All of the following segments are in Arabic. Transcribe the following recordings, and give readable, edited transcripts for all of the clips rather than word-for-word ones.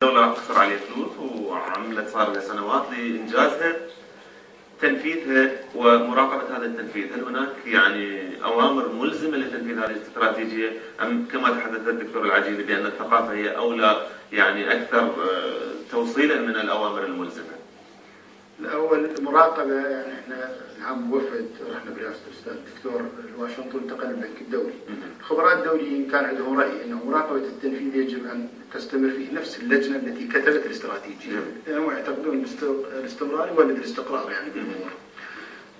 الدولة راح تصرف عليه فلوس وعملت صار لها سنوات لإنجازها، تنفيذها ومراقبة هذا التنفيذ. هل هناك أوامر ملزمة لتنفيذ هذه الاستراتيجية أم كما تحدث الدكتور العجيبي بأن الثقافة هي أولى أكثر توصيلا من الأوامر الملزمة؟ الأول مراقبة، احنا العام وفد رحنا برئاسة الأستاذ الدكتور الواشنطن انتقل البنك الدولي. الخبراء الدوليين كان عندهم رأي أن مراقبة التنفيذ يجب أن تستمر فيه نفس اللجنة التي كتبت الاستراتيجية، لأنهم يعتقدون الاستمرار يولد الاستقرار بالأمور.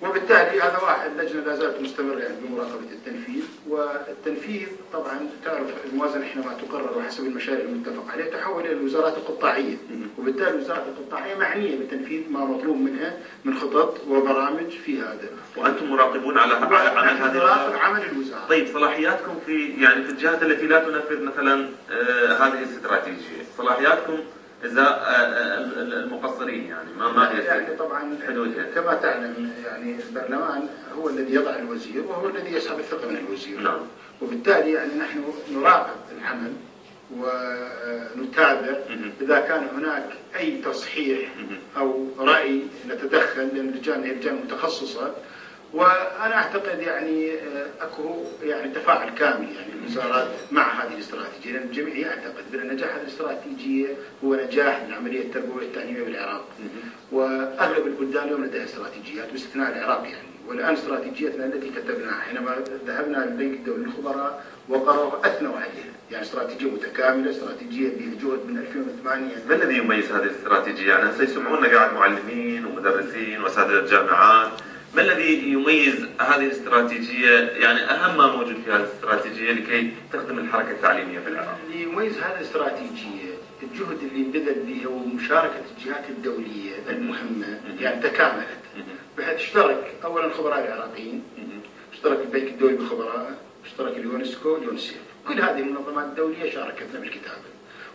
وبالتالي هذا واحد، اللجنة لا زالت مستمرة بمراقبة التنفيذ. والتنفيذ طبعا تعرف الموازنة حينما تقرر وحسب المشاريع المتفق عليها تحول إلى الوزارات القطاعية، وبالتالي الوزارات القطاعية معنية بتنفيذ ما مطلوب منها من خطط وبرامج في هذا. وأنتم مراقبون على عمل هذه عمل الوزارة. طيب صلاحياتكم في في الجهات التي لا تنفذ مثلا هذه الاستراتيجية، صلاحياتكم إذا المقصرين ما هي طبعا حدودها؟ كما تعلم البرلمان هو الذي يضع الوزير وهو الذي يسحب الثقة من الوزير. نعم. وبالتالي نحن نراقب العمل ونتابع إذا كان هناك أي تصحيح أو رأي نتدخل، لأن اللجان هي لجان متخصصة. وأنا أعتقد أكو تفاعل كامل الوزارات مع هذه الاستراتيجية، لأن الجميع يعتقد بأن نجاح هذه الاستراتيجية هو نجاح العملية التربوية والتعليمية بالعراق. وأغلب البلدان اليوم لديها استراتيجيات باستثناء العراق والآن استراتيجيتنا التي كتبناها حينما ذهبنا للبنك الدولي للخبراء وقرأوا أثنوا عليها، استراتيجية متكاملة، استراتيجية بها جهد من 2008. ما الذي يميز هذه الاستراتيجية؟ سيسمعون قاعد معلمين ومدرسين وأساتذة الجامعات، ما الذي يميز هذه الاستراتيجية؟ أهم ما موجود في هذه الاستراتيجية لكي تخدم الحركة التعليمية في العراق؟ اللي يميز هذه الاستراتيجية الجهد اللي انبذل به ومشاركة الجهات الدولية المهمة، تكاملت بحيث اشترك أولا الخبراء العراقيين، اشترك البنك الدولي بالخبراء، اشترك اليونسكو، اليونسيف، كل هذه المنظمات الدولية شاركتنا بالكتابة.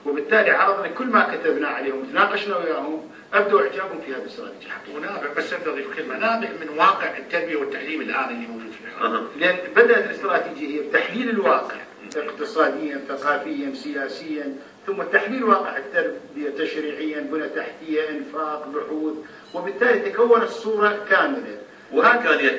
وبالتالي عرضنا كل ما كتبنا عليهم وتناقشنا وياهم، أبدوا إعجابهم في هذه الاستراتيجية حقيقة. ونابع، بس أضيف كلمة، نابع من واقع التربية والتعليم الآن اللي موجود في العراق. لأن بدأت الاستراتيجية هي بتحليل الواقع اقتصاديا، ثقافيا، سياسيا، ثم تحليل واقع التربية تشريعيا، بنى تحتية، إنفاق، بحوث، وبالتالي تكونت صورة كاملة. وإمكانية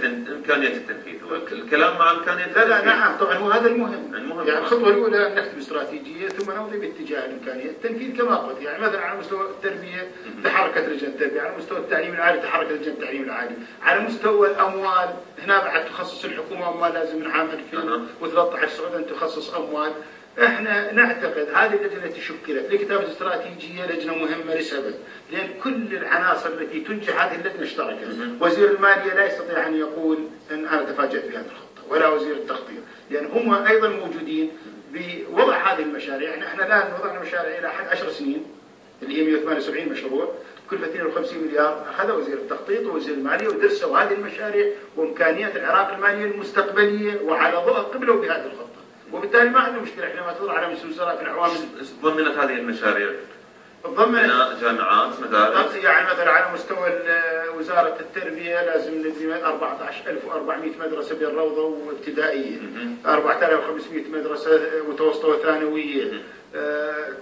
التنفيذ، الكلام مع إمكانية التنفيذ. لا نعم طبعا هو هذا المهم. الخطوة الأولى أن نكتب استراتيجية ثم نمضي باتجاه الإمكانية. التنفيذ كما قلت مثلا على مستوى التربية تحركت لجنة التربية، على مستوى التعليم العالي تحركت لجنة التعليم العالي، على مستوى الأموال هنا بعد تخصص الحكومة أموال لازم من عام 2013 صعودا تخصص أموال. احنا نعتقد هذه اللجنه التي شكلت لكتابه استراتيجيه لجنه مهمه لسبب، لان كل العناصر التي تنجح هذه اللجنه اشتركت. وزير الماليه لا يستطيع ان يقول ان انا تفاجات بهذه الخطه، ولا وزير التخطيط، لان هم ايضا موجودين بوضع هذه المشاريع. احنا الان وضعنا مشاريع الى حد 10 سنين اللي هي 178 مشروع، كلفة 52 مليار، اخذ وزير التخطيط ووزير الماليه ودرسوا هذه المشاريع وامكانيات العراق الماليه المستقبليه، وعلى ضوء قبلوا بهذه الخطه. وبالتالي ما عنده مشكله حينما تضع على مستوى الوزارات في العوامل. ضمنت هذه المشاريع بناء جامعات، مدارس، مثلا على مستوى وزاره التربيه لازم نبني 14400 مدرسه بالروضه وابتدائيه، 4500 مدرسه متوسطه وثانويه،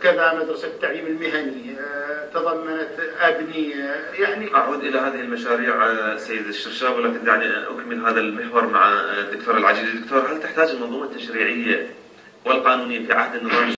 كذا مدرسه التعليم المهني، تضمنت ابنيه. اعود الى هذه المشاريع سيد الشرشاب، ولكن دعني اكمل هذا المحور مع الدكتور العجيبي. دكتور، هل تحتاج المنظومه التشريعيه والقانونيه في عهد النظام